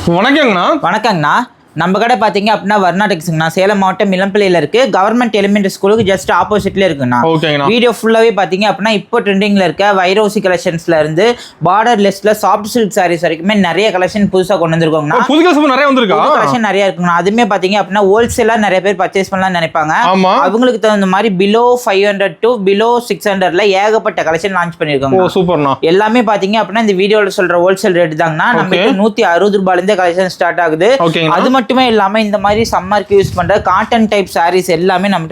வணக்கங்கண்ணா. வணக்கங்கண்ணா. நம்ம கடை பார்த்தீங்க அப்படின்னா வர்ணா டெக்ஸ்ங்கண்ணா. சேலம் மாவட்டம் இளம்பிள்ளையில் இருக்கு. கவர்மெண்ட் எலிமெண்டரி ஸ்கூலுக்கு ஜஸ்ட் ஆப்போசிட்ல இருக்குண்ணா. வீடியோ ஃபுல்லாவே பார்த்தீங்க அப்படின்னா இப்போ ட்ரெண்டிங்ல இருக்க வைரோசி கலெக்ஷன்ஸ்ல இருந்து பார்டர் லிஸ்ட்ல சாஃப்ட் சில்க் சாரீஸ் வரைக்குமே நிறைய கலெக்ஷன் புதுசா கொண்டு வந்திருக்கோங்கண்ணா. புது கலெக்ஷன் நிறைய வந்திருக்கா. கலெக்ஷன் நிறைய இருக்குங்கண்ணா. அதுமே பார்த்தீங்க அப்படின்னா ஹோல்சேலா நிறைய பேர் பர்ச்சேஸ் பண்ணலாம் நினைப்பாங்க. அவங்களுக்கு தகுந்த மாதிரி பிலோ 500 டு பிலோ 600ல ஏகப்பட்ட கலெக்ஷன் லான்ச் பண்ணிருக்காங்க. சூப்பர்ண்ணா. எல்லாமே பார்த்தீங்க அப்படின்னா இந்த வீடியோல சொல்ற ஹோல்சேல் ரேட் தாங்கண்ணா. நமக்கு 160 ரூபாயில இருந்தே கலெக்ஷன் ஸ்டார்ட் ஆகுது. அது மட்டுமே இல்லாம இந்த மாதிரி சம்மருக்கு யூஸ் பண்ற காட்டன் டைப் சாரீஸ் எல்லாமே நம்ம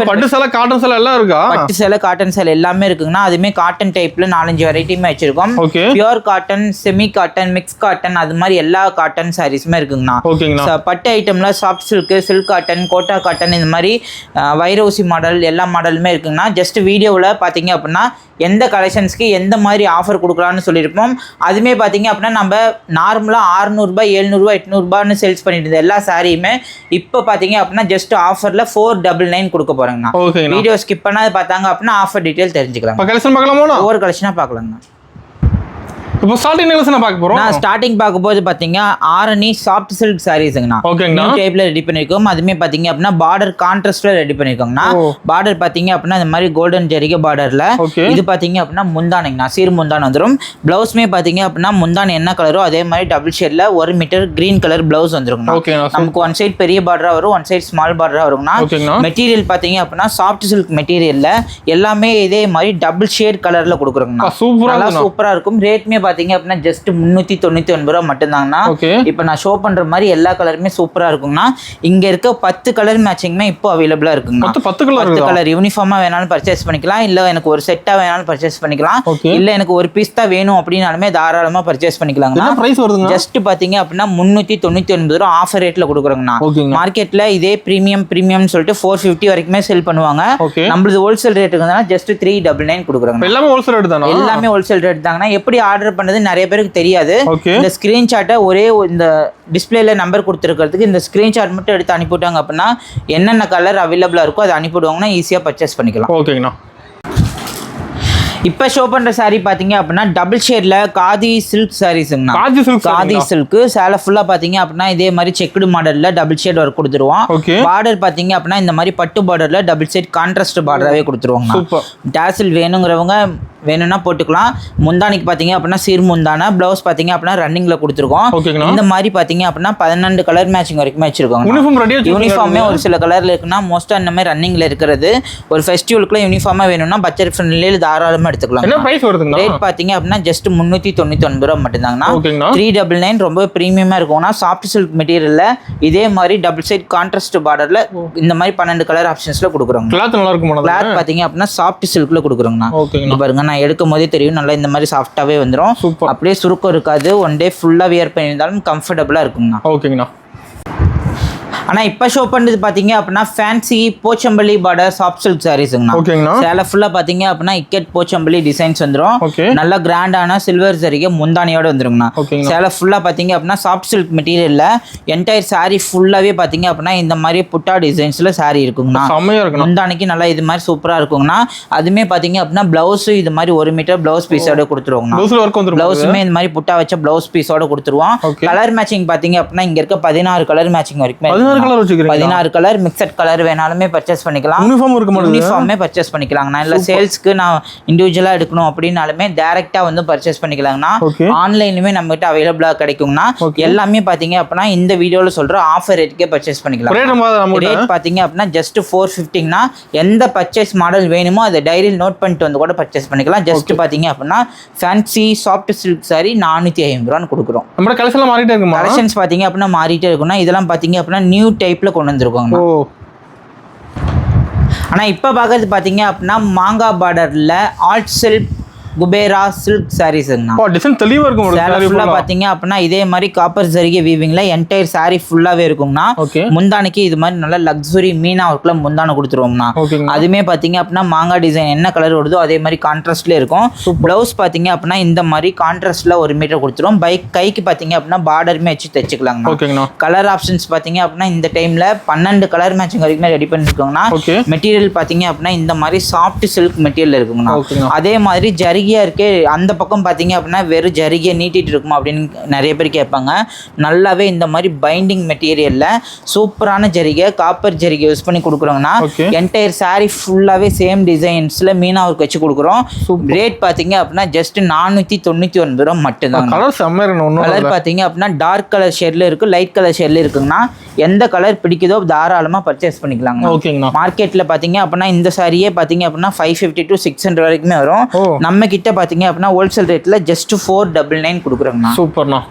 பட்டு சேலை காட்டன் சேலை எல்லாம் இருக்கா. பட்டு சேலை காட்டன் சேலை எல்லாமே இருக்குங்கண்ணா. அதுமே காட்டன் டைப்ல 4-5 வெரைட்டியுமே வச்சிருக்கோம். Pure cotton, semi cotton, mix cotton, அது மாதிரி எல்லா காட்டன் சாரீஸுமே இருக்குங்கண்ணா. பட்டு ஐட்டம்ல soft silk, silk cotton, Kota cotton, இந்த மாதிரி வைரோசி மாடல் எல்லா மாடலுமே இருக்குங்கண்ணா. ஜஸ்ட் வீடியோவில் பார்த்தீங்க அப்படின்னா எந்த கலெக்ஷன்ஸ்க்கு எந்த மாதிரி ஆஃபர் கொடுக்கலான்னு சொல்லியிருப்போம். அதுமே பார்த்தீங்க அப்படின்னா நம்ம நார்மலாக 600 ரூபாய், 700 ரூபாய், 800 ரூபான்னு சேல்ஸ் பண்ணிட்டு இருந்த எல்லா சாரியுமே இப்போ பார்த்தீங்க அப்படின்னா ஜஸ்ட் ஆஃபரில் 499 கொடுக்க போகிறாங்கண்ணா. வீடியோ ஸ்கிப் பண்ணாது பார்த்தாங்க அப்படின்னா ஆஃபர் டீட்டெயில் தெரிஞ்சுக்கலாம். ஒவ்வொரு கலெக்ஷனாக பார்க்கலாங்கண்ணா. இப்போ ஸ்டார்டிங் கலெக்ஷன் பார்க்க போறோம். நான் ஸ்டார்டிங் பார்க்கும்போது பாத்தீங்க ஆரணி சாஃப்ட் சில்க் சாரீஸ்ங்கண்ணா. ஓகேங்கண்ணா. நியூ டைப்ல ரெடி பண்ணிருக்கோம். அதுமே பாத்தீங்க அப்படின்னா பார்டர் கான்ட்ராஸ்ட்ல ரெடி பண்ணிருக்கோம்னா. பார்டர் பாத்தீங்க அப்படின்னா இந்த மாதிரி கோல்டன் ஜெரிகை பார்டர்ல. இது பாத்தீங்க அப்படின்னா முந்தானைங்கண்ணா. சீர் முந்தான் வந்துரும். பிளவுஸ்மே பாத்தீங்க அப்படின்னா முந்தானை என்ன கலரோ அதே மாதிரி டபுள் ஷேட்ல 1 மீட்டர் கிரீன் கலர் பிளவுஸ் வந்துருங்கண்ணா. நமக்கு ஒன் சைட் பெரிய பார்டரா வரும், ஒன் சைட் ஸ்மால் பார்டரா வருங்கண்ணா. மெட்டீரியல் பாத்தீங்க அப்படின்னா சாஃப்ட் சில்க் மெட்டீரியல்ல எல்லாமே இதே மாதிரி டபுள் ஷேட் கலர்ல கொடுக்குறோங்கண்ணா. சூப்பரா இருக்கும். ரேட்மே பாத்தீங்க அப்படின்னா ஜஸ்ட் 399 ரூபாய் மட்டும்தாங்கண்ணா. இப்போ நான் ஷோ பண்ற மாதிரி எல்லா கலருமே சூப்பரா இருக்குங்கண்ணா. இங்க இருக்க 10 கலர் மேட்சிங்குமே இப்போ அவைலபிளா இருக்குங்க. 10 கலர் யூனிஃபார்மா வேணாலும் பர்ச்சேஸ் பண்ணிக்கலாம், இல்ல எனக்கு ஒரு செட்டா வேணாலும் பர்ச்சேஸ் பண்ணிக்கலாம், இல்ல எனக்கு ஒரு பீஸ் தான் வேணும் அப்படின்னாலுமே தாராளமா பர்ச்சேஸ் பண்ணிக்கலாங்கண்ணா. ஜஸ்ட் பாத்தீங்க அப்படின்னா 399 ரூபாய் ஆஃபர் ரேட்ல கொடுக்குறோங்கண்ணா. மார்க்கெட்ல இதே பிரீமியம் சொல்லிட்டு 450 வரைக்குமே செல் பண்ணுவாங்க. நம்மளது ஹோல்சேல் ரேட்டுக்கு ஜஸ்ட் 399 கொடுக்குறாங்க. எல்லாமே ஹோல்சேல் ரேட் தானா? எல்லாமே ஹோல்சேல் ரேட் தாங்கண்ணா. எப்படி ஆர்டர் பண்ணது நிறைய பேருக்கு தெரியாது. இந்த ஸ்கிரீன்ஷாட்டை ஒரே இந்த டிஸ்பிளேல நம்பர் கொடுத்துருக்கிறதுக்கு இந்த ஸ்கிரீன்ஷாட் மட்டும் எடுத்து அனுப்பிவிட்டாங்க அப்படின்னா என்னென்ன கலர் அவைலபிளா இருக்கோ அதை அனுப்பிவிடுவாங்கன்னா ஈஸியா பர்ச்சேஸ் பண்ணிக்கலாம். ஓகேங்கண்ணா. இப்போ ஷோ பண்ற சாரி பாத்தீங்க அப்படின்னா டபுள் ஷேட்ல காதி சில்க் சாரீஸ்ங்கண்ணா. காதி சில்க் சேலை ஃபுல்லா பாத்தீங்க அப்படின்னா இதே மாதிரி செக்குடு மாடல்ல டபுள் ஷேட் ஒர்க் கொடுத்துருவோம். பார்டர் பாத்தீங்க அப்படின்னா இந்த மாதிரி பட்டு பார்டர்ல டபுள் ஷேட் கான்ட்ராஸ்ட் பார்டராகவே கொடுத்துருவாங்க. டாசில் வேணுங்கிறவங்க வேணும்னா போட்டுக்கலாம். முந்தானிக்கு பாத்தீங்க அப்படின்னா சீர் முந்தான, பிளவுஸ் பாத்தீங்க அப்படின்னா ரன்னிங்ல கொடுத்துருக்கோம். இந்த மாதிரி பாத்தீங்க அப்படின்னா 12 கலர் மேட்சிங் வரைக்கும் வச்சிருக்கோம். யூனிஃபார்மே ஒரு சில கலர்ல இருக்குன்னா மோஸ்டா இந்த மாதிரி ரன்னிங்ல இருக்கிறது. ஒரு ஃபெஸ்டிவலுக்குள்ள யூனிஃபார்மா வேணும்னா பட்ஜெட் ஃப்ரெண்ட்லியில தாராளமா எடுத்துக்கலாம். என்ன பிரைஸ் வருதுங்க? ரேட் பாத்தீங்க அப்படின்னா ஜஸ்ட் 399 ரூபாய் மட்டும்தாங்கண்ணா. 399 ரொம்ப பிரீமியமா இருக்கும்னா. சாஃப்ட் சில்க் மெட்டீரியல்ல இதே மாதிரி டபுள் சைட் கான்ட்ராஸ்ட் பார்டர்ல இந்த மாதிரி 12 கலர் ஆப்ஷன்ஸ்ல கொடுக்குறோம். கிளாத் நல்லா இருக்கும். கிளாத் பாத்தீங்க அப்படின்னா சாஃப்ட் சில்க்ல கொடுக்குறோங்கண்ணா. பாருங்க நான் எடுக்கும் போதே தெரியும் நல்லா இந்த மாதிரி சாஃப்டாவே வந்துடும். அப்படியே சுருக்கம் இருக்காது. ஒன் டே ஃபுல்லா வியர் பண்ணியிருந்தாலும் கம்ஃபர்டபுளா இருக்குங்கண்ணா. ஓகேங்கண்ணா. ஆனா இப்ப ஷோ பண்ணது பாத்தீங்க அப்படின்னா fancy Pochampally border soft silk சாரீஸ்ங்கண்ணா. சேலை ஃபுல்லா பாத்தீங்க அப்படின்னா இக்கெட் போச்சம்பள்ளி டிசைன்ஸ் வந்துரும். நல்ல கிராண்டான சில்வர் ஜரிகை முந்தானியோட வந்துருங்கண்ணா. சேலை ஃபுல்லா பாத்தீங்க அப்படின்னா சாஃப்ட் சில்க் மெட்டீரியல்ல என்டையர் சாரி ஃபுல்லாவே பாத்தீங்க அப்படின்னா இந்த மாதிரி புட்டா டிசைன்ஸ்ல சாரி இருக்குங்கண்ணா. முந்தானிக்கு நல்லா இது மாதிரி சூப்பரா இருக்குங்கண்ணா. அதுமே பாத்தீங்க அப்படின்னா பிளவுஸ் இது மாதிரி 1 மீட்டர் பிளவுஸ் பீஸோட கொடுத்துருவாங்கண்ணா. பிளவுஸுமே இந்த மாதிரி புட்டா வச்ச பிளவுஸ் பீஸோட கொடுத்துருவோம். கலர் மேட்சிங் பாத்தீங்க அப்படின்னா இங்க இருக்க 16 கலர் மேட்சிங் வரைக்கும் 16 கலர் மிக்சட் கலர் வேணாலுமே பர்ச்சேஸ் பண்ணிக்கலாம். யூனிஃபார்மே பர்ச்சேஸ் பண்ணிக்கலாங்கண்ணா. இல்ல சேல்ஸ்க்கு நான் இண்டிவிஜுவலா எடுக்கணும் அப்படின்னாலுமே டைரக்டா வந்து பர்ச்சேஸ் பண்ணிக்கலாங்கண்ணா. ஆன்லைன்லயுமே நம்ம கிட்ட அவைலபிளா கிடைக்கும்னா. எல்லாமே பாத்தீங்க அப்படின்னா இந்த வீடியோல சொல்ற ஆஃபர் ரேட்டுக்கே பர்ச்சேஸ் பண்ணிக்கலாம். ரேட் பாத்தீங்க அப்படின்னா ஜஸ்ட் 450னா எந்த பர்ச்சேஸ் மாடல் வேணுமோ அதை டைரியில் நோட் பண்ணிட்டு வந்து கூட பர்ச்சேஸ் பண்ணிக்கலாம். ஜஸ்ட் பாத்தீங்க அப்படின்னா ஃபேன்சி சாஃப்ட் சில்க் சாரி 450 ரூபான்னு கொடுக்குறோம். நம்ம கலெக்ஷன்ல மாறிட்டே இருக்கு. கலெக்ஷன்ஸ் பாத்தீங்க அப்படின்னா மாறிட்டே இருக்கும்னா. இதெல்லாம் பாத்தீங்க அப்படின்னா நியூ டைப்ல கொண்டு வந்திருக்காங்க. ஆனா இப்ப பாக்குறது பாத்தீங்க அப்படின்னா மாங்கா பார்டர்ல ஆல்ட் சில்க் குபேரா சில்க் சாரீஸ்ங்கண்ணா. டிசைன் தெளிவா இருக்கும். சேலை ஃபுல்லா பாத்தீங்க அப்படின்னா இதே மாதிரி காப்பர் ஜரிகை வீவிங்ல என்டையர் சாரி ஃபுல்லாவே இருக்குங்கண்ணா. முந்தானிக்கு இது மாதிரி நல்ல லக்ஸுரி மீனா ஒர்க்ல முந்தானை கொடுத்துருவோம்னா. அதுமே பாத்தீங்க அப்படின்னா மாங்கா டிசைன் என்ன கலர் வருதோ அதே மாதிரி கான்ட்ராஸ்ட்ல இருக்கும். பிளவுஸ் பாத்தீங்க அப்படின்னா இந்த மாதிரி கான்ட்ராஸ்ட்ல 1 மீட்டர் கொடுத்துருவோம். கைக்கு பாத்தீங்க அப்படின்னா பார்டருமே வச்சு தைச்சுக்கலாங்கண்ணா. கலர் ஆப்ஷன்ஸ் பாத்தீங்க அப்படின்னா இந்த டைம்ல 12 கலர் மேட்சிங் வரைக்கும் ரெடி பண்ணிருக்கோங்கண்ணா. மெட்டீரியல் பாத்தீங்க அப்படின்னா இந்த மாதிரி சாஃப்ட் சில்க் மெட்டீரியல் இருக்குங்கண்ணா. அதே மாதிரி ஜரிகை ஜரிகையாக இருக்கே, அந்த பக்கம் பார்த்தீங்க அப்படின்னா வெறும் ஜரிகையை நீட்டிகிட்டு இருக்குமா அப்படின்னு நிறைய பேர் கேட்பாங்க. நல்லாவே இந்த மாதிரி பைண்டிங் மெட்டீரியலில் சூப்பரான ஜரிகை, காப்பர் ஜரிகை யூஸ் பண்ணி கொடுக்குறோங்கன்னா என்டையர் சாரீ ஃபுல்லாகவே சேம் டிசைன்ஸில் மீனா ஒர்க் வச்சு கொடுக்குறோம். ரேட் பார்த்தீங்க அப்படின்னா ஜஸ்ட் 499 ரூபா மட்டும்தான். கலர் பார்த்தீங்க அப்படின்னா டார்க் கலர் ஷேட்ல இருக்கு, லைட் கலர் ஷேட்ல இருக்குங்கன்னா எந்த கலர் பிடிக்குதோ தாராளமாக பர்ச்சேஸ் பண்ணிக்கலாங்க. மார்க்கெட்ல பார்த்தீங்க அப்படின்னா இந்த சாரியே பார்த்தீங்க அப்படின்னா 550 to 600 வரைக்குமே வரும். நம்ம கிட்ட பார்த்தீங்க அப்படின்னா ஹோல்சேல் ரேட்ல ஜஸ்ட் 499 கொடுக்குறோங்கண்ணா. சூப்பர்ண்ணா.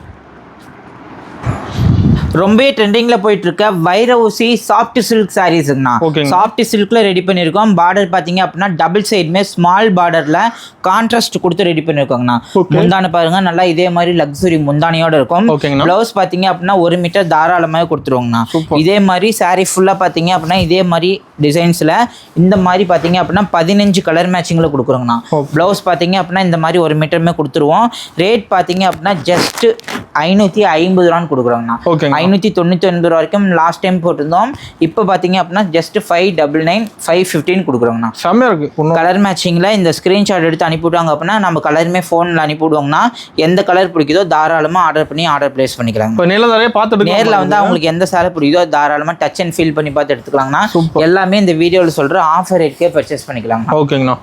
ரொம்ப ட்ரெண்டிங்ல போயிட்டு இருக்க வைர ஊசி சாஃப்ட் சில்க் சாரீஸ்ங்கண்ணா. சாஃப்ட் சில்க்ல ரெடி பண்ணிருக்கோம். பார்டர் பாத்தீங்க அப்படின்னா டபுள் சைடுமே ஸ்மால் பார்டர்ல கான்ட்ராஸ்ட் கொடுத்து ரெடி பண்ணிருக்கோங்கண்ணா. முந்தானை பாருங்க நல்லா இதே மாதிரி லக்ஸுரி முந்தானையோட இருக்கும். பிளவுஸ் பாத்தீங்க அப்படின்னா 1 மீட்டர் தாராளமாக கொடுத்துருவோங்கண்ணா. இதே மாதிரி சாரீ ஃபுல்லா பாத்தீங்க அப்படின்னா இதே மாதிரி டிசைன்ஸ்ல இந்த மாதிரி பாத்தீங்க அப்படின்னா 15 கலர் மேட்சிங்ல கொடுக்குறோங்கண்ணா. பிளவுஸ் பாத்தீங்க அப்படின்னா இந்த மாதிரி 1 மீட்டருமே கொடுத்துருவோம். ரேட் பாத்தீங்க அப்படின்னா ஜஸ்ட் 550 ரூபான்னு கொடுக்குறோங்கண்ணா. 599 வரைக்கும் லாஸ்ட் டைம் போட்டிருந்தோம். இப்போ பார்த்தீங்க அப்படின்னா ஜஸ்ட் 599 515 கொடுக்குறோங்கண்ணா. செம்மையா இருக்கு. கலர் மேட்சிங்கில் இந்த ஸ்க்ரீன்ஷாட் எடுத்து அனுப்பிவிட்டாங்க அப்படின்னா நம்ம கலருமே ஃபோனில் அனுப்பிவிடுவோங்கண்ணா. எந்த கலர் பிடிக்குதோ தாராளமாக ஆர்டர் பிளேஸ் பண்ணிக்கலாங்க. நேரில் வந்து அவங்களுக்கு எந்த சாரி பிடிக்குதோ தாராளமாக டச் அண்ட் ஃபீல் பண்ணி பார்த்து எடுத்துக்கலாங்கண்ணா. எல்லாமே இந்த வீடியோவில் சொல்கிற ஆஃபர் ரேட்கே பர்ச்சேஸ் பண்ணிக்கலாங்க. ஓகேங்கண்ணா.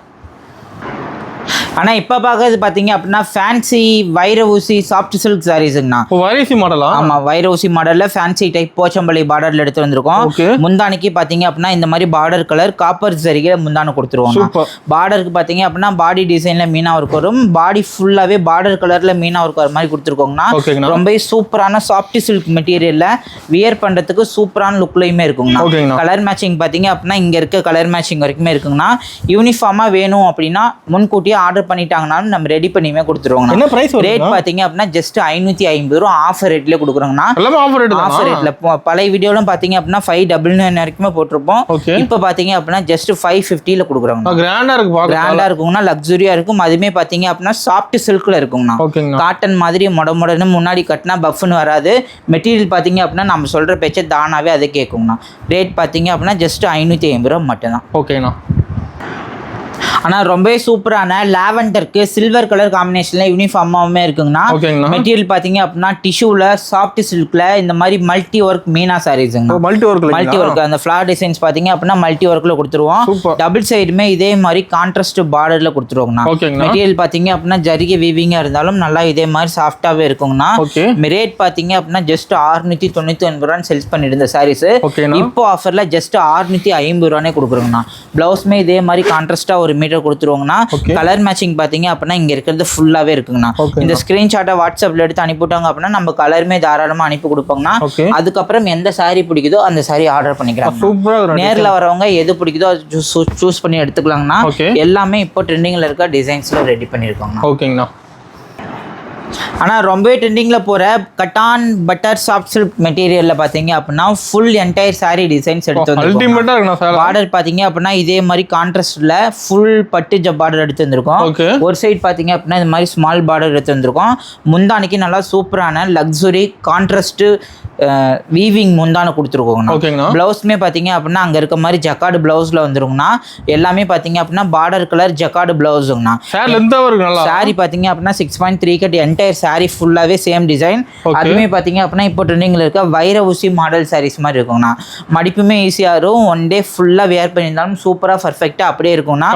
ஆனால் இப்போ பார்க்கறது பார்த்தீங்க அப்படின்னா ஃபேன்சி வைர ஊசி சாஃப்ட் சில்க் சாரீஸுங்கண்ணா. வைரூசி மாடலா? ஆமாம், வைர ஊசி மாடலில் ஃபேன்சி டைப் போச்சம்பள்ளி பார்டரில் எடுத்து வந்திருக்கோம். முந்தானிக்கு பார்த்தீங்க அப்படின்னா இந்த மாதிரி பார்டர் கலர் காப்பர் சரிகை முந்தானை கொடுத்துருவோம். பார்டருக்கு பார்த்தீங்க அப்படின்னா பாடி டிசைனில் மீனா ஒர்க் வரும். பாடி ஃபுல்லாகவே பார்டர் கலரில் மீனா ஒர்க் வர மாதிரி கொடுத்துருக்கோங்கண்ணா. ரொம்ப சூப்பரான சாஃப்ட் சில்க் மெட்டீரியலில் வியர் பண்ணுறதுக்கு சூப்பரான லுக்லையுமே இருக்குங்கண்ணா. கலர் மேட்சிங் பார்த்தீங்க அப்படின்னா இங்கே இருக்க கலர் மேட்சிங் வரைக்குமே இருக்குங்கண்ணா. யூனிஃபார்மாக வேணும் அப்படின்னா முன்கூட்டியே ஆர்டர் பண்ணிட்டாங்கனாலும் நம்ம ரெடி பண்ணியுமே கொடுத்துருவோம். என்ன பிரைஸ் ரேட் பாத்தீங்க அப்படின்னா ஜஸ்ட் 550 ரூபா ஆஃபர் ரேட்ல கொடுக்குறோங்கண்ணா. ஆஃபர் ரேட்ல பழைய வீடியோலாம் பாத்தீங்க அப்படின்னா 599 வரைக்குமே போட்டிருப்போம். இப்போ பாத்தீங்க அப்படின்னா ஜஸ்ட் 550ல கொடுக்குறோங்க. கிராண்டா இருக்குங்கண்ணா, லக்ஸுரியா இருக்கும். அதுமே பாத்தீங்க அப்படின்னா சாஃப்ட் சில்க்ல இருக்குங்கண்ணா. காட்டன் மாதிரி மொடன்னு முன்னாடி கட்டினா பஃப்னு வராது. மெட்டீரியல் பாத்தீங்க அப்படின்னா நம்ம சொல்ற பேச்சை தானாவே அதை கேட்குங்கண்ணா. ரேட் பாத்தீங்க அப்படின்னா ஜஸ்ட் 550 ரூபா மட்டும்தான். ஓகேண்ணா. ஆனால் ரொம்ப சூப்பரான லாவெண்டருக்கு சில்வர் கலர் காம்பினேஷனில் யூனிஃபார்மாகவுமே இருக்குங்கண்ணா. மெட்டீரியல் பார்த்தீங்க அப்படின்னா டிஷ்யூவில் சாஃப்ட் சில்கில் இந்த மாதிரி மல்டி ஒர்க் மீனா சாரீஸுங்க. மல்டி ஒர்க் அந்த ஃப்ளார் டிசைன்ஸ் பார்த்தீங்க அப்படின்னா மல்டி ஒர்க்கில் கொடுத்துருவோம். டபுள் சைடுமே இதே மாதிரி கான்ட்ராஸ்ட் பார்டரில் கொடுத்துருவோங்கண்ணா. மெட்டீரியல் பார்த்தீங்க அப்படின்னா ஜரிகை வீவிங்காக இருந்தாலும் நல்லா இதே மாதிரி சாஃப்டாகவே இருக்குங்கண்ணா. ரேட் பார்த்தீங்க அப்படின்னா ஜஸ்ட் 699 ரூபான்னு செல்ஸ் பண்ணிட்டு இருந்த சாரீஸ் இப்போ ஆஃபரில் ஜஸ்ட் 650 ரூபானே கொடுக்குறோங்கண்ணா. பிளவுஸ்மே இதே மாதிரி கான்ட்ராஸ்டாக 1 மீட்டர் கொடுத்துருவோங்கண்ணா. கலர் மேட்சிங் பாத்தீங்க அப்படின்னா இங்க இருக்கிறது ஃபுல்லாவே இருக்குங்கண்ணா. இந்த ஸ்கிரீன்ஷாட்டை வாட்ஸ்அப்ல எடுத்து அனுப்பிவிட்டாங்க அப்படின்னா நம்ம கலருமே தாராளமா அனுப்பி கொடுப்போங்கண்ணா. அதுக்கப்புறம் எந்த சாரி பிடிக்குதோ அந்த சாரி ஆர்டர் பண்ணிக்கலாம். நேர்ல வரவங்க எது பிடிக்குதோ சூஸ் பண்ணி எடுத்துக்கலாங்கண்ணா. எல்லாமே இப்போ ட்ரெண்டிங்ல இருக்க டிசைன்ஸ்ல ரெடி பண்ணிருக்கோங்கண்ணா. ஓகேங்கண்ணா. ஆனால் ரொம்ப ட்ரெண்டிங்கில் போகிற கட்டான் பட்டர் சாஃப்ட் சில்க் மெட்டீரியலில் பார்த்தீங்க அப்படின்னா ஃபுல் என்டையர் சாரீ டிசைன்ஸ் எடுத்து வந்து பார்டர் பார்த்தீங்க அப்படின்னா இதே மாதிரி கான்ட்ராஸ்டில் ஃபுல் பட்டு ஜப் பார்டர் எடுத்து வந்திருக்கோம். ஒரு சைட் பார்த்தீங்க அப்படின்னா இந்த மாதிரி ஸ்மால் பார்டர் எடுத்து வந்திருக்கோம். முந்தானிக்கு நல்லா சூப்பரான லக்ஸுரி கான்ட்ராஸ்ட் வீவிங் முந்தான கொடுத்துருக்கோங்கண்ணா. பிளவுஸ்மே பார்த்தீங்க அப்படின்னா அங்கே இருக்க மாதிரி ஜக்கார்டு பிளவுஸில் வந்துருங்கண்ணா. எல்லாமே பார்த்தீங்க அப்படின்னா பார்டர் கலர் ஜக்கார்டு பிளவுஸுங்கண்ணா. சாரி பார்த்தீங்க அப்படின்னா 6.3 கட் என்டையர் சாரி ஃபுல்லாகவே சேம் டிசைன். அதுவுமே பார்த்தீங்க அப்படின்னா இப்போ ட்ரெண்டிங்கில் இருக்க வைர ஊசி மாடல் சாரீஸ் மாதிரி இருக்குங்கண்ணா. மடிப்புமே ஈஸியாக இருக்கும். 1 டே ஃபுல்லாக வேர் பண்ணியிருந்தாலும் சூப்பராக பர்ஃபெக்டாக அப்படியே இருக்குங்கண்ணா.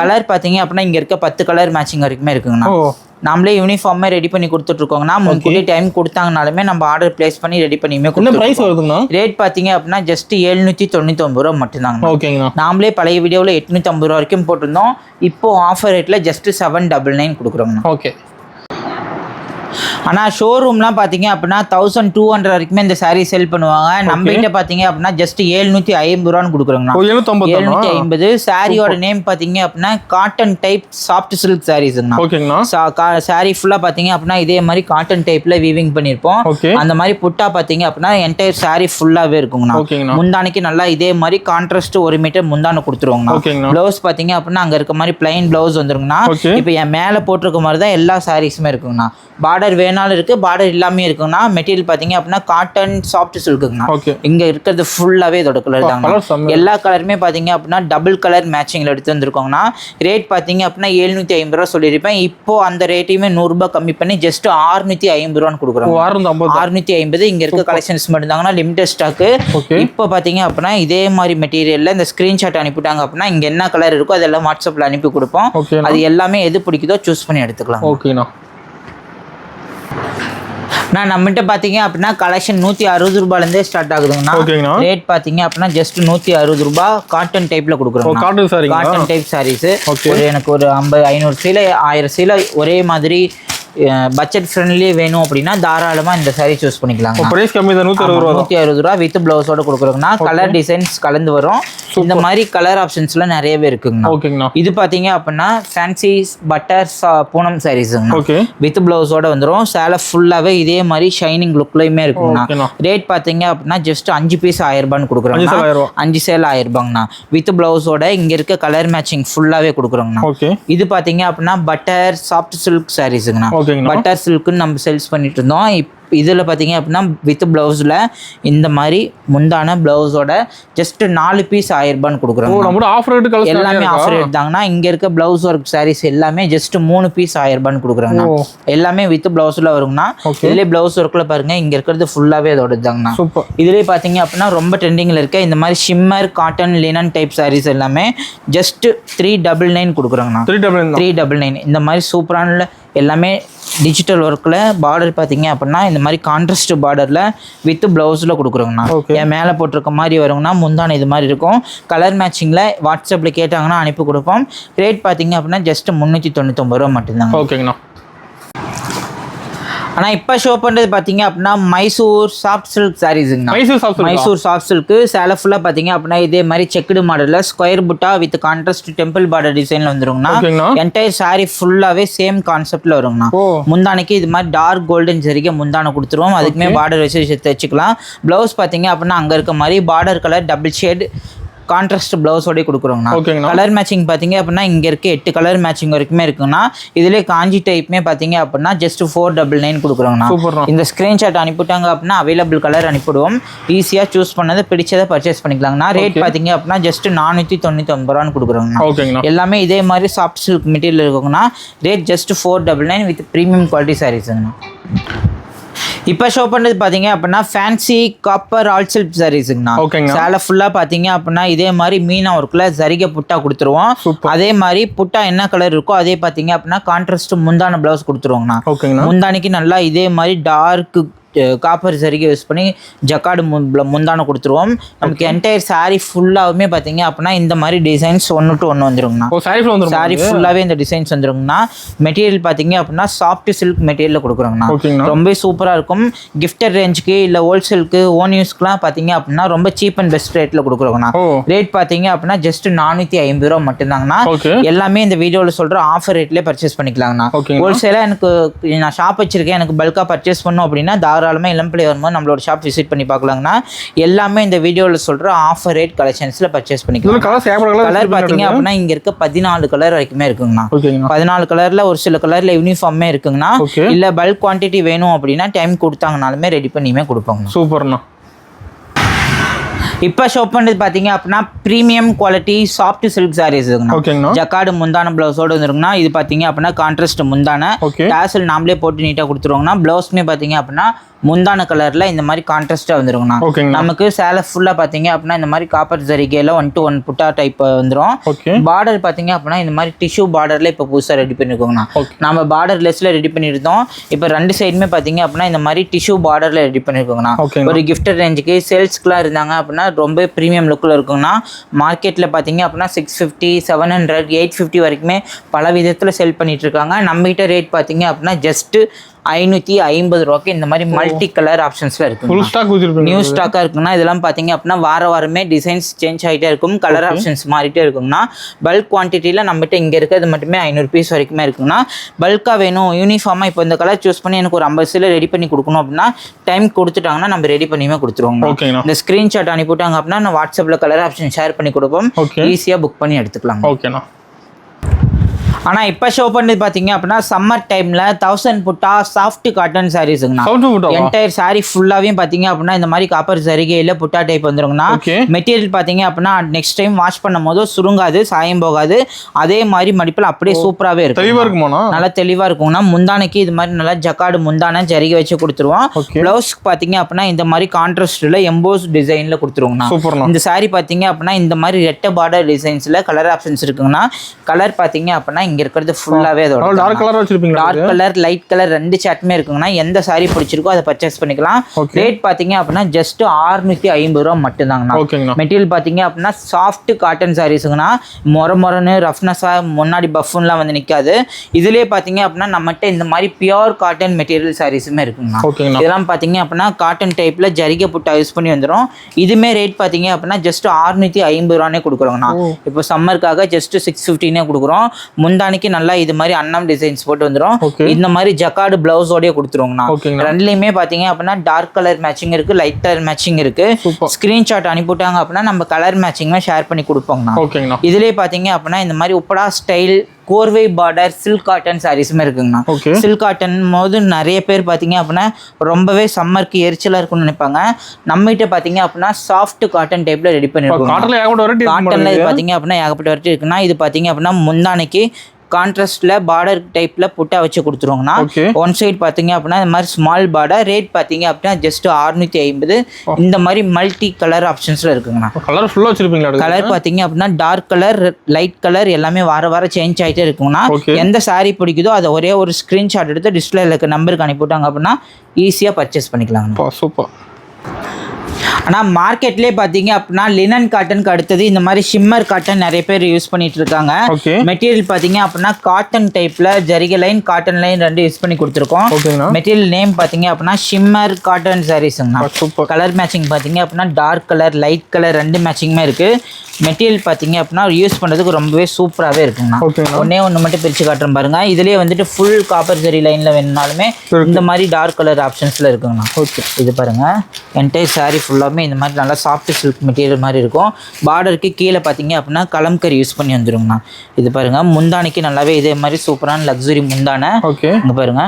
கலர் பார்த்தீங்க அப்படின்னா இங்கே இருக்க 10 கலர் மேட்சிங் வரைக்குமே இருக்குங்கண்ணா. நாமளே யூனிஃபார்மே ரெடி பண்ணி கொடுத்துட்ருக்கோங்கண்ணா. முன்கூட்டி டைம் கொடுத்தாங்கனாலுமே நம்ம ஆர்டர் பிளேஸ் பண்ணி ரெடி பண்ணியுமே கொடுத்துருக்கோம். ரேட் பார்த்தீங்க அப்படின்னா ஜஸ்ட் 799 ரூபா மட்டும்தாங்க. ஓகேங்கண்ணா. நாமளே பழைய வீடியோவில் 850 ரூபா வரைக்கும் போட்டிருந்தோம். இப்போ ஆஃபர் ரேட்டில் ஜஸ்ட் 799 கொடுக்குறோங்கண்ணா. ஓகே. ஆனால் ஷோரூம்லாம் பார்த்தீங்க அப்படின்னா 1200 வரைக்குமே இந்த சாரீ செல் பண்ணுவாங்க. நம்ம கிட்ட பார்த்தீங்க அப்படின்னா ஜஸ்ட் 750 ரூபான்னு கொடுக்குறோங்கண்ணா. 750. சாரியோட நேம் பார்த்தீங்க அப்படின்னா காட்டன் டைப் சாஃப்ட் சில்க் சாரீஸுங்கண்ணா. சாரி ஃபுல்லாக பார்த்தீங்க அப்படின்னா இதே மாதிரி காட்டன் டைப்ல வீவிங் பண்ணியிருப்போம். அந்த மாதிரி புட்டா பார்த்தீங்க அப்படின்னா என்டையர் சாரி ஃபுல்லாகவே இருக்குங்கண்ணா. முந்தானிக்கு நல்லா இதே மாதிரி கான்ட்ராஸ்ட் 1 மீட்டர் முந்தானை கொடுத்துருவாங்கண்ணா. பிளவுஸ் பார்த்தீங்க அப்படின்னா அங்கே இருக்க மாதிரி பிளைன் பிளவுஸ் வந்துருங்கண்ணா. இப்போ என் மேலே போட்டிருக்க மாதிரி தான் எல்லா சாரீஸுமே இருக்குங்கண்ணா. பார்டர் வேணும் வேணாலும் இருக்கு, பார்டர் இல்லாமே இருக்குங்கண்ணா. மெட்டீரியல் பார்த்தீங்க அப்படின்னா காட்டன் சாஃப்ட் சில்க்குங்கண்ணா. இங்க இருக்கிறது ஃபுல்லாவே இதோட கலர் தாங்க. எல்லா கலருமே பார்த்தீங்க அப்படின்னா டபுள் கலர் மேட்சிங்ல எடுத்து வந்திருக்கோங்கண்ணா. ரேட் பார்த்தீங்க அப்படின்னா 750 ரூபா சொல்லியிருப்பேன். இப்போ அந்த ரேட்டையுமே 100 ரூபாய் கம்மி பண்ணி ஜஸ்ட் 650 ரூபான்னு கொடுக்குறோம். 650. இங்க இருக்க கலெக்ஷன்ஸ் மட்டும் தாங்கன்னா லிமிடெட் ஸ்டாக்கு. இப்போ பார்த்தீங்க அப்படின்னா இதே மாதிரி மெட்டீரியல்ல இந்த ஸ்கிரீன்ஷாட் அனுப்பிட்டாங்க அப்படின்னா இங்க என்ன கலர் இருக்கோ அதெல்லாம் வாட்ஸ்அப்ல அனுப்பி கொடுப்போம். அது எல்லாமே எது பிடிக்குதோ சூஸ் பண்ணி எடுத்துக்கலாம். ஓகேண்ணா. நம்மகிட்ட பாத்தீங்க அப்படின்னா கலெக்ஷன் 160 ரூபாயிலேருந்தே ஸ்டார்ட் ஆகுதுங்கண்ணா. ரேட் பாத்தீங்க அப்படின்னா ஜஸ்ட் 160 ரூபாய். காட்டன் டைப்ல கொடுக்குறோம். காட்டன் டைப் சாரீஸ் எனக்கு ஒரு 500 சீலை 1000 சீலை ஒரே மாதிரி பட்ஜெட் ஃப்ரெண்ட்லி வேணும் அப்படின்னா தாராளமா இந்த சாரி சூஸ் பண்ணிக்கலாம். பிரைஸ் கம்மி தான். 160 ரூபா வித் பிளவுஸோட கொடுக்குறோங்கண்ணா. கலர் டிசைன்ஸ் கலந்து வரும். இந்த மாதிரி கலர் ஆப்ஷன்ஸ்லாம் நிறையவே இருக்குங்கண்ணா. இது பாத்தீங்க அப்படின்னா ஃபேன்சி பட்டர் பூனம் சாரீஸுங்கண்ணா. வித் பிளவுஸோட வந்துடும். சேலை ஃபுல்லாவே இதே மாதிரி ஷைனிங் லுக்லயுமே இருக்குங்கண்ணா. ரேட் பாத்தீங்க அப்படின்னா ஜஸ்ட் 5 பீஸ் 1000 ரூபான்னு கொடுக்குறோம். 5 சேல் 1000 ரூபாங்கண்ணா. வித் பிளவுஸோட இங்க இருக்க கலர் மேட்சிங் ஃபுல்லாவே கொடுக்குறோங்கண்ணா. இது பாத்தீங்க அப்படின்னா பட்டர் சாஃப்ட் சில்க் சாரீஸுங்கண்ணா. பட்டர் சில்க்னு நம்ம சேல்ஸ் பண்ணிட்டு இருந்தோம். இதில் பார்த்தீங்க அப்படின்னா வித் ப்ளவுஸில் இந்த மாதிரி முந்தான ப்ளவுஸோட ஜஸ்ட் 4 பீஸ் 1000 ரூபான்னு கொடுக்குறோம். எல்லாமே ஆஃபர் ரேட் தாங்கன்னா. இங்கே இருக்க ப்ளவுஸ் ஒர்க் சாரீஸ் எல்லாமே ஜஸ்ட் 3 பீஸ் 1000 ரூபான்னு கொடுக்குறாங்கண்ணா. எல்லாமே வித் ப்ளவுஸில் வருங்கண்ணா. இதுலேயே ப்ளவுஸ் ஒர்க்கில் பாருங்க இங்கே இருக்கிறது ஃபுல்லாகவே அதோட தாங்கண்ணா. இதுலேயே பார்த்தீங்க அப்படின்னா ரொம்ப ட்ரெண்டிங்கில் இருக்க இந்த மாதிரி shimmer cotton linen type sarees எல்லாமே ஜஸ்ட் 399 கொடுக்குறாங்கண்ணா. 399 இந்த மாதிரி சூப்பரான எல்லாமே டிஜிட்டல் ஒர்க்கில் பார்டர் பார்த்தீங்க அப்படின்னா இந்த மாதிரி கான்ட்ராஸ்ட் பார்டரில் வித் ப்ளவுஸில் கொடுக்குறோங்கண்ணா. என் மேலே போட்டிருக்க மாதிரி வருங்கண்ணா. முந்தான இது மாதிரி இருக்கும். கலர் மேட்சிங்கில் வாட்ஸ்அப்பில் கேட்டாங்கன்னா அனுப்பி கொடுப்போம். ரேட் பார்த்தீங்க அப்படின்னா ஜஸ்ட் 399 ரூபா மட்டும்தாங்க. ஓகேங்கண்ணா. ஆனால் இப்போ ஷோ பண்ணுறது பார்த்தீங்க அப்படின்னா மைசூர் சாஃப்ட் சில்க் சாரீஸுங்கண்ணா. மைசூர் சாஃப்ட் சில்க்கு சேலை ஃபுல்லாக பார்த்தீங்க அப்படின்னா இதே மாதிரி செக்குடு மாடலில் ஸ்கொயர் புட்டா வித் கான்ட்ராஸ்ட் டெம்பிள் பார்டர் டிசைனில் வந்துருங்கண்ணா. என்டையர் சாரீ ஃபுல்லாகவே சேம் கான்செப்டில் வருங்கண்ணா. முந்தானைக்கு இது மாதிரி டார்க் கோல்டன் சரிக்கு முந்தானை கொடுத்துருவோம். அதுக்குமே பார்டர் வச்சு தைச்சிக்கலாம். ப்ளவுஸ் பார்த்தீங்க அப்படின்னா அங்கே இருக்க மாதிரி border colour double shade contrast பிளவுஸோட கொடுக்குறோங்கண்ணா. கலர் மேட்சிங் பார்த்தீங்க அப்படின்னா இங்கே இருக்க 8 கலர் மேட்சிங் வரைக்குமே இருக்குங்கண்ணா. இதுலேயே காஞ்சி டைப்மே பார்த்தீங்க அப்படின்னா ஜஸ்ட் 499 கொடுக்குறோங்கண்ணா. இந்த ஸ்க்ரீன்ஷாட் அனுப்பிட்டாங்க அப்படின்னா அவைலபிள் கலர் அனுப்பிடுவோம். ஈஸியாக சூஸ் பண்ணதை பிடிச்சதை பர்ச்சேஸ் பண்ணிக்கலாங்கண்ணா. ரேட் பார்த்தீங்க அப்படின்னா ஜஸ்ட் 499 ரூபான்னு கொடுக்குறோங்கண்ணா. எல்லாமே இதே மாதிரி சாஃப்ட் சில்க் மெட்டீரியல் இருக்குங்கண்ணா. Rate just 499 with premium quality சாரீஸுங்கண்ணா. இப்போ ஷோ பண்ணுறது பார்த்தீங்க அப்படின்னா ஃபேன்சி காப்பர் ஆல் சில்க் சாரீஸுங்கண்ணா. சேலை ஃபுல்லாக பார்த்தீங்க அப்படின்னா இதே மாதிரி மீனா ஒர்க்கில் சரிகை புட்டா கொடுத்துருவோம். அதே மாதிரி புட்டா என்ன கலர் இருக்கோ அதே பார்த்தீங்க அப்படின்னா கான்ட்ராஸ்ட் முந்தான பிளவுஸ் கொடுத்துருவோங்கண்ணா. முந்தானிக்கு நல்லா இதே மாதிரி டார்க் காப்பர் சரிகை யூஸ் பண்ணி ஜக்காடு முந்தான கொடுத்துருவோம். நமக்கு என்டையர் சாரீ ஃபுல்லாகவுமே பார்த்தீங்க அப்படின்னா இந்த மாதிரி டிசைன்ஸ் 1 to 1 வந்துருங்கண்ணா. சாரீ ஃபுல்லாகவே இந்த டிசைன்ஸ் வந்துருங்கண்ணா. மெட்டீரியல் பார்த்தீங்க அப்படின்னா சாஃப்ட் சில்க் மெட்டீரியல் கொடுக்குறோங்கண்ணா. ரொம்ப சூப்பராக இருக்கும். கிஃப்டர் ரேஞ்சுக்கு இல்லை ஹோல்சேலுக்கு ஓன் யூஸ்க்குலாம் பார்த்தீங்க அப்படின்னா ரொம்ப சீப் அண்ட் பெஸ்ட் ரேட்டில் கொடுக்குறோங்கண்ணா. ரேட் பார்த்தீங்க அப்படின்னா ஜஸ்ட் 450 ரூபா மட்டும்தாங்கண்ணா. எல்லாமே இந்த வீடியோவில் சொல்கிற ஆஃபர் ரேட்லேயே பர்ச்சேஸ் பண்ணிக்கலாங்கண்ணா. ஹோல்சேலாக எனக்கு நான் ஷாப் வச்சிருக்கேன் எனக்கு பல்காக பர்ச்சேஸ் பண்ணோம் அப்படின்னா தாராளமாக இளம்பிள்ளை வரும்போது நம்மளோட ஷாப் விசிட் பண்ணி பார்க்கலாங்கண்ணா. எல்லாமே இந்த வீடியோவில் சொல்கிற ஆஃபர் ரேட் கலெக்ஷன்ஸில் பர்ச்சேஸ் பண்ணிக்கலாம். கலர் பார்த்தீங்க அப்படின்னா இங்கே இருக்க 14 கலர் வரைக்குமே இருக்குங்கண்ணா. 14 கலரில் ஒரு சில கலரில் யூனிஃபார்மே இருக்குங்கண்ணா. இல்லை பல்க் குவான்டிட்டி வேணும் அப்படின்னா டைம் கொடுத்தாங்கனாலுமே ரெடி பண்ணியுமே கொடுப்பாங்க. சூப்பர்ண்ணா. இப்போ ஷோ பண்ணுறது பார்த்தீங்க அப்படின்னா ப்ரீமியம் குவாலிட்டி சாஃப்ட் சில்க் சாரீஸுங்கண்ணா. ஜக்காடு முந்தான பிளவுஸோடு வந்துருங்கண்ணா. இது பார்த்தீங்க அப்படின்னா கான்ட்ராஸ்ட் முந்தான டாசல் நாமளே போட்டு நீட்டாக கொடுத்துருவாங்கண்ணா. பிளவுஸ்மே பார்த்தீங்க அப்படின்னா முந்தான கலரில் இந்த மாதிரி கான்ட்ராஸ்ட்டாக வந்துருங்கண்ணா. நமக்கு சேலை ஃபுல்லாக பார்த்தீங்க அப்படின்னா இந்த மாதிரி காப்பர் ஜரிகையில் 1 to 1 புட்டா டைப் வந்துடும். பார்டர் பார்த்தீங்க அப்படின்னா இந்த மாதிரி டிஷ்யூ பார்டரில் இப்போ புதுசாக ரெடி பண்ணியிருக்கோங்கண்ணா. நம்ம பார்டர் லெஸ்ஸில் ரெடி பண்ணியிருந்தோம். இப்போ 2 சைடுமே பார்த்தீங்க அப்படின்னா இந்த மாதிரி டிஷ்யூ பார்டரில் ரெடி பண்ணியிருக்கோங்கண்ணா. ஒரு கிஃப்டர் ரேஞ்சுக்கு சேல்ஸ்க்குலாம் இருந்தாங்க அப்படின்னா ரொம்ப ப்ரீமியம் லுக்கில் இருக்குங்கண்ணா. மார்க்கெட்டில் பார்த்தீங்க அப்படின்னா 650, 700, 850 வரைக்குமே பல விதத்தில் செல் பண்ணிட்டு இருக்காங்க. நம்மகிட்ட ரேட் பார்த்தீங்க அப்படின்னா ஜஸ்ட் 550 ரூபாய்க்கு இந்த மாதிரி மல்டி கலர் ஆப்ஷன்ஸ்ல இருக்கு. நியூ ஸ்டாக்கா இருக்குன்னா இதெல்லாம் பாத்தீங்க அப்படின்னா வாரமே டிசைன்ஸ் சேஞ்ச் ஆகிட்டே இருக்கும். கலர் ஆப்ஷன்ஸ் மாறிட்டே இருக்குங்கன்னா பல்க் குவான்டிட்டியில நம்மகிட்ட இங்க இருக்கிறது மட்டுமே 500 பீஸ் வரைக்குமே இருக்குன்னா பல்கா வேணும் யூனிஃபார்மா இப்போ இந்த கலர் சூஸ் பண்ணி எனக்கு ஒரு 50 சீலை ரெடி பண்ணி கொடுக்கணும் அப்படின்னா டைம் கொடுத்துட்டாங்கன்னா நம்ம ரெடி பண்ணியுமே கொடுத்துருவோம். இந்த ஸ்கிரீன்ஷாட் அனுப்பிவிட்டாங்க அப்படின்னா நான் வாட்ஸ்அப்ல கலர் ஆப்ஷன் ஷேர் பண்ணி கொடுப்போம். ஈஸியா புக் பண்ணி எடுத்துக்கலாம். ஆனா இப்ப ஷோ பண்ணது பாத்தீங்க அப்படின்னா சம்மர் டைம்ல 1000 புட்டா சாஃப்ட் காட்டன் சாரீஸ்ங்கண்ணா. என்டையர் சாரி ஃபுல்லாவே பாத்தீங்க அப்படின்னா இந்த மாதிரி காப்பர் சரிகையில புட்டா டைப் வந்துருங்கண்ணா. மெட்டீரியல் பாத்தீங்க அப்படின்னா நெக்ஸ்ட் டைம் வாஷ் பண்ணும் போது சுருங்காது, சாயம் போகாது. அதே மாதிரி மடிப்பில் அப்படியே சூப்பராகவே இருக்கும், நல்லா தெளிவாக இருக்கும்னா. முந்தானைக்கு இது மாதிரி நல்லா ஜக்காடு முந்தானை ஜரிகை வச்சு கொடுத்துருவோம். ப்ளவுஸ்க்கு பார்த்தீங்க அப்படின்னா இந்த மாதிரி கான்ட்ராஸ்டில் எம்போஸ் டிசைனில் கொடுத்துருவோங்கண்ணா. இந்த சாரி பார்த்தீங்க அப்படின்னா இந்த மாதிரி ரெட்டை பார்டர் டிசைன்ஸில் கலர் ஆப்ஷன்ஸ் இருக்குங்கண்ணா. கலர் பார்த்தீங்க அப்படின்னா இங்கே இருக்கிறது ஃபுல்லாகவே அதோட டார்க் கலர் வச்சிருப்பீங்க. டார்க் கலர் லைட் கலர் ரெண்டு சாட்டுமே இருக்குங்கண்ணா. எந்த சாரி பிடிச்சிருக்கோ அதை பர்ச்சேஸ் பண்ணிக்கலாம். ரேட் பார்த்தீங்க அப்படின்னா ஜஸ்ட் 650 ரூபா மட்டும்தாங்கண்ணா. மெட்டீரியல் பார்த்தீங்க அப்படின்னா சாஃப்ட் காட்டன் சாரீஸுங்கண்ணா. மொரன்னு ரஃப்னஸாக முன்னாடி பஃப்லாம் வந்து நிற்காது. இதுலேயே பார்த்தீங்க அப்படின்னா நம்மகிட்ட இந்த மாதிரி பியோர் காட்டன் மெட்டீரியல் சாரீஸுமே இருக்குங்கண்ணா. இதெல்லாம் பார்த்தீங்க அப்படின்னா காட்டன் டைப்பில் ஜரிகை புட்டா யூஸ் பண்ணி வந்துடும். இதுமே ரேட் பார்த்தீங்க அப்படின்னா ஜஸ்ட் 650 ரூபானே கொடுக்குறோங்கண்ணா. இப்போ சம்மருக்காக ஜஸ்ட் 650 கொடுக்குறோம். முந்தானிக்கு நல்லா இது மாதிரி அன்னம் டிசைன்ஸ் போட்டு வந்துடும். இந்த மாதிரி ஜக்கார்டு பிளவுஸோடய கொடுத்துருவோங்கண்ணா. ரெண்டுலேயுமே பார்த்தீங்க அப்படின்னா டார்க் கலர் மேட்சிங் இருக்குது, லைட் கலர் மேட்சிங் இருக்குது. ஸ்க்ரீன்ஷாட் அனுப்பிவிட்டாங்க அப்படின்னா நம்ம கலர் மேட்சிங்காக ஷேர் பண்ணி கொடுப்போங்கண்ணா. இதுலேயே பார்த்தீங்க அப்படின்னா இந்த மாதிரி உப்படா ஸ்டைல் கோர்வை பார்டர் சில்க் காட்டன் சாரீஸுமே இருக்குங்கண்ணா. சில்க் காட்டன் போது நிறைய பேர் பார்த்தீங்க அப்படின்னா ரொம்பவே சம்மருக்கு எரிச்சலாக இருக்கும்னு நினைப்பாங்க. நம்மகிட்ட பார்த்தீங்க அப்படின்னா சாஃப்ட் காட்டன் டைப்ல ரெடி பண்ணிருக்கோம். காட்டன்ல பார்த்தீங்க அப்படின்னா ஏகப்பட்ட வெரைட்டி இருக்குன்னா. இது பார்த்தீங்க அப்படின்னா முந்தானைக்கு கான்ட்ராஸ்ட்ல பார்டர் டைப்ல புட்டா வச்சு கொடுத்துருவாங்கண்ணா. ஒன் சைட் பாத்தீங்க அப்படின்னா இந்த மாதிரி ஸ்மால் பார்டர். ரேட் பாத்தீங்க அப்படின்னா ஜஸ்ட் 650. இந்த மாதிரி மல்டி கலர் ஆப்ஷன்ஸ்ல இருக்குங்கண்ணா. கலர் ஃபுல்லா வச்சிருப்பீங்களா? கலர் பாத்தீங்க அப்படின்னா டார்க் கலர், லைட் கலர் எல்லாமே வார சேஞ்ச் ஆகிட்டே இருக்குங்கண்ணா. எந்த சாரீ பிடிக்குதோ அதை ஒரே ஒரு ஸ்கிரீன்ஷாட் எடுத்து டிஸ்பிளேல இருக்க நம்பருக்கு அனுப்பிவிட்டாங்க அப்படின்னா ஈஸியா பர்ச்சேஸ் பண்ணிக்கலாங்க. சூப்பர். ஆனால் மார்க்கெட்லேயே பார்த்தீங்க அப்படின்னா லினன் காட்டனுக்கு அடுத்தது இந்த மாதிரி ஷிம்மர் காட்டன் நிறைய பேர் யூஸ் பண்ணிட்டு இருக்காங்க. மெட்டீரியல் பார்த்தீங்க அப்படின்னா காட்டன் டைப்ல ஜரிகை லைன், காட்டன் லைன் ரெண்டு யூஸ் பண்ணி கொடுத்துருக்கோம். மெட்டீரியல் நேம் பார்த்தீங்க அப்படின்னா ஷிம்மர் காட்டன் சாரீஸ்ங்கண்ணா. கலர் மேட்சிங் பார்த்தீங்க அப்படின்னா டார்க் கலர், லைட் கலர் ரெண்டு மேட்சிங்குமே இருக்கு. மெட்டீரியல் பார்த்தீங்க அப்படின்னா யூஸ் பண்ணுறதுக்கு ரொம்பவே சூப்பராகவே இருக்குங்கண்ணா. ஒன்னே ஒன்று மட்டும் பிரித்து காட்டுறேன் பாருங்க. இதுலேயே வந்துட்டு ஃபுல் காப்பர் ஜரி லைனில் வேணுனாலுமே இந்த மாதிரி டார்க் கலர் ஆப்ஷன்ஸில் இருக்குங்கண்ணா. இது பாருங்க, என்டையர் சாரீ ஃபுல்லாக இந்த மாதிரி நல்லா சாஃப்ட் சில்க் மெட்டீரியல் மாதிரி இருக்கும். பார்டருக்கு கீழே பார்த்தீங்க அப்படின்னா கலம்கரி யூஸ் பண்ணி வந்துருங்கண்ணா. இது பாருங்க, முந்தானைக்கு நல்லாவே இதே மாதிரி சூப்பரான லக்ஸுரி முந்தானை. இங்க பாருங்க,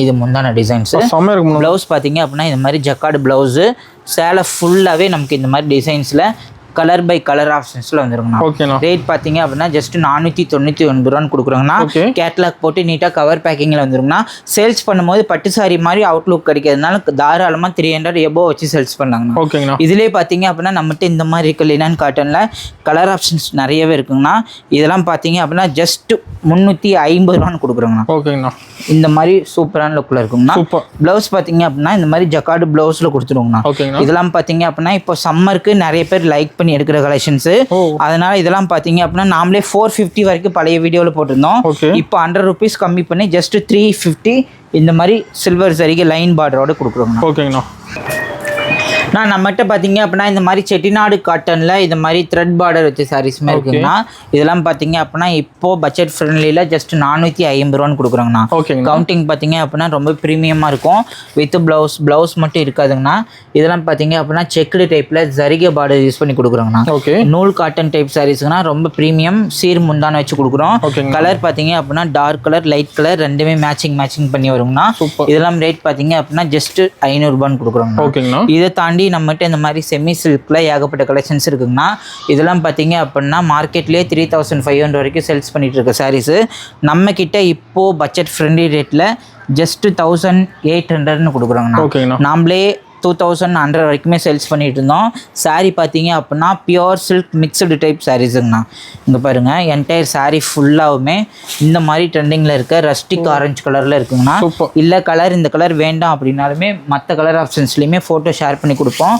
இது முந்தான டிசைன்ஸ். பிளவுஸ் பார்த்தீங்க அப்படின்னா இந்த மாதிரி ஜக்கார்டு பிளவுஸு. சேலை ஃபுல்லாகவே நமக்கு இந்த மாதிரி டிசைன்ஸில் கலர் பை கலர் ஆப்ஷன்ஸ்ல வந்துருங்கண்ணா. ரேட் பாத்தீங்க அப்படின்னா ஜஸ்ட் 499 ரூபான்னு கொடுக்குறோங்கண்ணா. கேட்லாக் போட்டு நீட்டா கவர் பேக்கிங்ல வந்துருங்கண்ணா. சேல்ஸ் பண்ணும்போது பட்டு சாரி மாதிரி அவுட்லுக் கிடைக்கிறதுனால தாராளமா 300 எபோ வச்சு சேல்ஸ் பண்ணாங்கண்ணா. இதுலேயே பாத்தீங்க அப்படின்னா நம்மகிட்ட இந்த மாதிரி இருக்கு லினன் காட்டன்ல கலர் ஆப்ஷன்ஸ் நிறையவே இருக்குங்கண்ணா. இதெல்லாம் பாத்தீங்க அப்படின்னா ஜஸ்ட் 350 ரூபான்னு கொடுக்குறோங்கண்ணா. இந்த மாதிரி சூப்பரான லுக்ல இருக்குங்கண்ணா. பிளவுஸ் பாத்தீங்க அப்படின்னா இந்த மாதிரி ஜக்கார்டு பிளவுஸ்ல கொடுத்துருவோங்கண்ணா. இதெல்லாம் பாத்தீங்க அப்படின்னா இப்போ சம்மருக்கு நிறைய பேர் லைக் பண்ணி எடுக்கிற கலெக்ஷன்ஸ். அதனால இதெல்லாம் பாத்தீங்க அப்படின்னா நாமளே 450 வரைக்கும் பழைய வீடியோல போட்டிருந்தோம். இப்போ 100 rupees கம்மி பண்ணி ஜஸ்ட் 350 இந்த மாதிரி சில்வர் சரிகை லைன் பார்டரோட கொடுக்குறோம். நான் நம்மகிட்ட பார்த்தீங்க அப்படின்னா இந்த மாதிரி செட்டிநாடு காட்டனில் இந்த மாதிரி த்ரெட் பார்டர் வச்ச சாரீஸ்மே இருக்குங்கண்ணா. இதெல்லாம் பார்த்தீங்க அப்படின்னா இப்போ பட்ஜெட் ஃப்ரெண்ட்லியில் ஜஸ்ட் 450 ரூபான்னு கொடுக்குறோங்கண்ணா. கவுண்டிங் பார்த்தீங்க அப்படின்னா ரொம்ப ப்ரீமியமாக இருக்கும். வித் ப்ளவுஸ் மட்டும் இருக்காதுங்கண்ணா. இதெல்லாம் பார்த்தீங்க அப்படின்னா செக்குடு டைப்பில் ஜரிகை பார்டர் யூஸ் பண்ணி கொடுக்குறோங்கண்ணா. நூல் காட்டன் டைப் சாரீஸ்க்குனா ரொம்ப ப்ரீமியம் சீர் முந்தான வச்சு கொடுக்குறோம். கலர் பார்த்தீங்க அப்படின்னா டார்க் கலர், லைட் கலர் ரெண்டுமே மேட்சிங் பண்ணி வருங்கண்ணா. இதெல்லாம் ரேட் பார்த்தீங்க அப்படின்னா ஜஸ்ட் 500 ரூபான்னு கொடுக்குறோங்கண்ணா. இதை தாண்டி நம்மகிட்ட இந்த மாதிரி செமி சில்க்ல ஏகப்பட்ட கலெக்ஷன்ஸ் இருக்குங்கண்ணா. இதெல்லாம் பார்த்தீங்க அப்படின்னா மார்க்கெட்லேயே 3500 வரைக்கும் சேல்ஸ் பண்ணிட்டு இருக்க சாரீஸ். நம்ம கிட்ட இப்போ பட்ஜெட் ஃப்ரெண்ட்லி ரேட்ல ஜஸ்ட் 1800ன்னு கொடுக்குறோங்கண்ணா. நாமளே 2100 வரைக்குமே சேல்ஸ் பண்ணிட்டு இருந்தோம். சாரீ பார்த்தீங்க அப்படின்னா பியோர் சில்க் மிக்சடு டைப் சாரீஸுங்கண்ணா. இங்கே பாருங்க, என்டையர் சாரீ ஃபுல்லாகவுமே இந்த மாதிரி ட்ரெண்டிங்கில் இருக்க ரஸ்டிக் ஆரஞ்சு கலரில் இருக்குங்கண்ணா. இல்லை கலர் இந்த கலர் வேண்டாம் அப்படின்னாலுமே மற்ற கலர் ஆப்ஷன்ஸ்லையுமே ஃபோட்டோ ஷேர் பண்ணி கொடுப்போம்.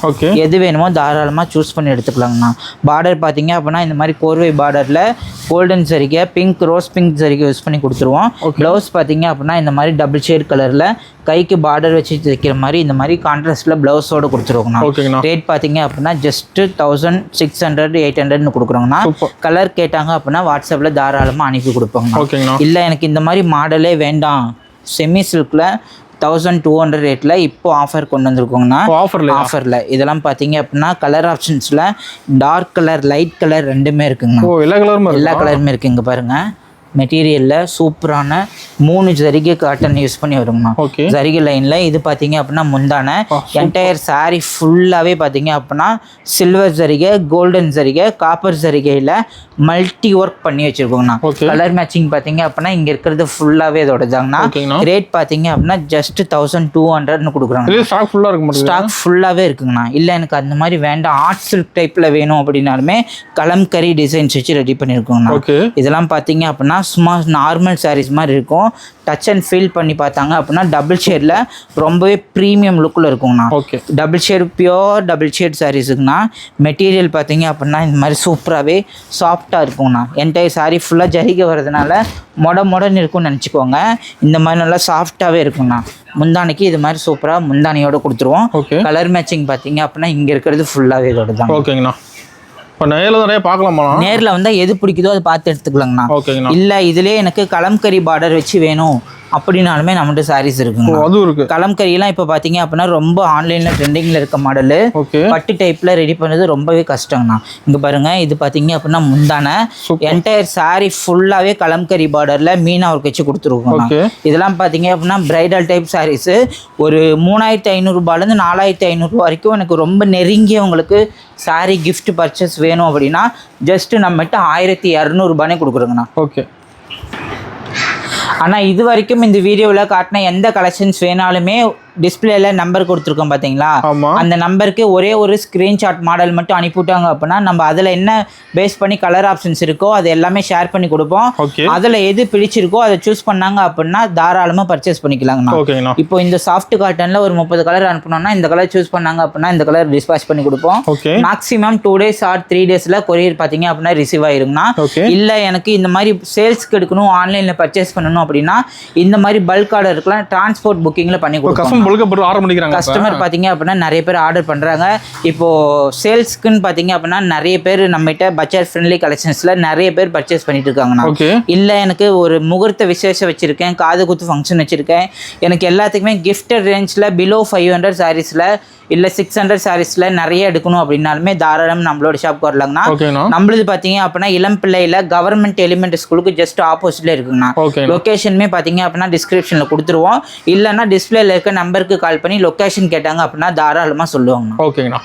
எது வேணுமோ தாராளமாக சூஸ் பண்ணி எடுத்துக்கலாங்கண்ணா. பார்டர் பார்த்தீங்க அப்படின்னா இந்த மாதிரி கோர்வை பார்டரில் கோல்டன் சரிகை, பிங்க் ரோஸ் பிங்க் சரிகை யூஸ் பண்ணி கொடுத்துருவோம். ப்ளவுஸ் பார்த்தீங்க அப்படின்னா இந்த மாதிரி டபுள் ஷேட் கலரில் கைக்கு பார்டர் வச்சு தைக்கிற மாதிரி இந்த மாதிரி கான்ட்ராஸ்ட்ல பிளவுஸோட கொடுத்துருவோங்கண்ணா. ரேட் பார்த்தீங்க அப்படின்னா ஜஸ்ட் 1600 800ன்னு கொடுக்குறோங்கண்ணா. கலர் கேட்டாங்க அப்படின்னா வாட்ஸ்அப்பில் தாராளமாக அனுப்பி கொடுப்போங்கண்ணா. இல்லை எனக்கு இந்த மாதிரி மாடலே வேண்டாம், செமி சில்கில் 1200 ரேட்டில் இப்போ ஆஃபர் கொண்டு வந்திருக்கோங்கண்ணா. ஆஃபரில் இதெல்லாம் பார்த்தீங்க அப்படின்னா கலர் ஆப்ஷன்ஸில் டார்க் கலர், லைட் கலர் ரெண்டுமே இருக்குங்கண்ணா. எல்லா கலருமே இருக்குது. இங்கே பாருங்கள், மெட்டீரியல்ல சூப்பரான 3 ஜரிகை காட்டன் யூஸ் பண்ணி வருங்கண்ணா. ஓகே. ஜரிகை லைன்ல இது பாத்தீங்க அப்படின்னா முந்தான என்டையர் saree ஃபுல்லாவே பாத்தீங்க அப்படின்னா சில்வர் ஜரிகை, கோல்டன் ஜரிகை, காப்பர் ஜரிகையில மல்டி ஒர்க் பண்ணி வச்சிருக்கோங்கண்ணா. கலர் மேட்சிங் பாத்தீங்க அப்படின்னா இங்க இருக்கிறது ஃபுல்லாவே இதோட தாங்கண்ணா. ரேட் பாத்தீங்க அப்படின்னா ஜஸ்ட் 1200 கொடுக்குறாங்க. ஸ்டாக் ஃபுல்லா இருக்கு. ஸ்டாக் ஃபுல்லாவே இருக்குங்கண்ணா. இல்ல எனக்கு அந்த மாதிரி வேண்டாம், ஆர்ட் சில்க் டைப்ல வேணும் அப்படின்னாலுமே கலம்கரி டிசைன்ஸ் வச்சு ரெடி பண்ணிருக்கோங்கண்ணா. இதெல்லாம் பாத்தீங்க அப்படின்னா சும்மா நார்மல் சாரீஸ் மாதிரி இருக்கும். டச் அண்ட் ஃபீல் பண்ணி பார்த்தாங்க அப்படின்னா டபுள் ஷேட்ல ரொம்பவே ப்ரீமியம் லுக்கில் இருக்குங்கண்ணா. Double shade pure double shade சாரீஸுக்குண்ணா. மெட்டீரியல் பார்த்தீங்க அப்படின்னா இந்த மாதிரி சூப்பராகவே சாஃப்டாக இருக்குங்கண்ணா. என்டையர் சாரீ ஃபுல்லாக ஜரிகை வர்றதுனால மொடன்னு இருக்கும்னு நினச்சிக்கோங்க. இந்த மாதிரி நல்லா சாஃப்டாகவே இருக்குங்கண்ணா. முந்தானைக்கு இது மாதிரி சூப்பராக முந்தானையோட கொடுத்துருவோம். கலர் மேட்சிங் பார்த்தீங்க அப்படின்னா இங்கே இருக்கிறது ஃபுல்லாகவே இதோட தான். ஓகேங்கண்ணா. நிறைய பார்க்கலாமா? நேரில் வந்தால் எது பிடிக்குதோ அதை பார்த்து எடுத்துக்கலாங்கண்ணா. இல்லை இதுலேயே எனக்கு கலம்கரி பார்டர் வச்சு வேணும் அப்படின்னாலுமே நம்மகிட்ட சாரீஸ் இருக்குங்க. அதுவும் இருக்கு. கலம்கரியெல்லாம் இப்போ பார்த்தீங்க அப்படின்னா ரொம்ப ஆன்லைனில் ட்ரெண்டிங்கில் இருக்க மாடலு. பட்டு டைப்பில் ரெடி பண்ணது ரொம்பவே கஷ்டங்கண்ணா. இங்கே பாருங்க, இது பார்த்தீங்க அப்படின்னா முந்தான என்டையர் சாரீ ஃபுல்லாகவே கலம்கரி பார்டரில் மீனா ஒர்க் வச்சு கொடுத்துருக்கோம். இதெல்லாம் பார்த்தீங்க அப்படின்னா பிரைடல் டைப் சாரீஸு ஒரு 3500 4500 வரைக்கும் எனக்கு ரொம்ப நெருங்கியவங்களுக்கு சாரீ கிஃப்ட் பர்ச்சேஸ் வேணும் அப்படின்னா ஜஸ்ட் நம்மகிட்ட 1200 கொடுக்குறோங்கண்ணா. ஓகே. ஆனால் இது வரைக்கும் இந்த வீடியோவில் காட்டின எந்த கலெக்ஷன்ஸ் வேணாலுமே டிஸ்பிளேல நம்பர் கொடுத்துருக்கோம் பார்த்தீங்களா, அந்த நம்பருக்கு ஒரே ஒரு ஸ்க்ரீன்ஷாட் மாடல் மட்டும் அனுப்பிவிட்டாங்க அப்படின்னா நம்ம அதில் என்ன பேஸ் பண்ணி கலர் ஆப்ஷன்ஸ் இருக்கோ அது எல்லாமே ஷேர் பண்ணி கொடுப்போம். அதில் எது பிடிச்சிருக்கோ அதை சூஸ் பண்ணாங்க அப்படின்னா தாராளமாக பர்ச்சேஸ் பண்ணிக்கலாங்கண்ணா. இப்போ இந்த சாஃப்ட் காட்டனில் ஒரு 30 கலர் அனுப்பணும்னா இந்த கலர் சூஸ் பண்ணாங்க அப்படின்னா இந்த கலர் டிஸ்பாச் பண்ணி கொடுப்போம். மேக்ஸிமம் 2 days ஆர் 3 daysல கொரியர் பார்த்தீங்க அப்படின்னா ரிசீவ் ஆயிருங்கண்ணா. இல்லை எனக்கு இந்த மாதிரி சேல்ஸ்க்கு எடுக்கணும், ஆன்லைனில் பர்ச்சேஸ் பண்ணணும் அப்படின்னா இந்த மாதிரி பல்க் ஆர்டர் இருக்கலாம் டிரான்ஸ்போர்ட் புக்கிங்கில் பண்ணி கொடுப்போம். கஸ்டமர் பார்த்தீங்க அப்படின்னா நிறைய பேர் ஆர்டர் பண்ணுறாங்க. இப்போ சேல்ஸ்க்குன்னு பார்த்தீங்க அப்படின்னா நிறைய பேர் நம்மகிட்ட பட்ஜெட் ஃப்ரெண்ட்லி கலெக்ஷன்ஸில் நிறைய பேர் பர்ச்சேஸ் பண்ணிட்டு இருக்காங்கண்ணா. இல்லை எனக்கு ஒரு முகூர்த்த விசேஷம் வச்சிருக்கேன், காது குத்து ஃபங்க்ஷன் வச்சிருக்கேன், எனக்கு எல்லாத்துக்குமே கிஃப்டட் ரேஞ்சில் பிலோ 500 சாரீஸில் இல்லை 600 சாரீஸில் நிறைய எடுக்கணும் அப்படின்னாலுமே தாராளம் நம்மளோட ஷாப்க்கு வரலாங்கண்ணா. நம்மளுது பார்த்தீங்க அப்படின்னா இளம் பிள்ளையில் கவர்மெண்ட் எலிமெண்ட் ஸ்கூலுக்கு ஜஸ்ட் ஆப்போசிட்ல இருக்குங்கண்ணா. லொக்கேஷனுமே பார்த்தீங்க அப்படின்னா டிஸ்கிரிப்ஷனில் கொடுத்துருவோம். இல்லைன்னா டிஸ்பிளேல இருக்க நம்பருக்கு கால் பண்ணி லொக்கேஷன் கேட்டாங்க அப்படின்னா தாராளமாக சொல்லுவாங்கண்ணா. ஓகேங்கண்ணா.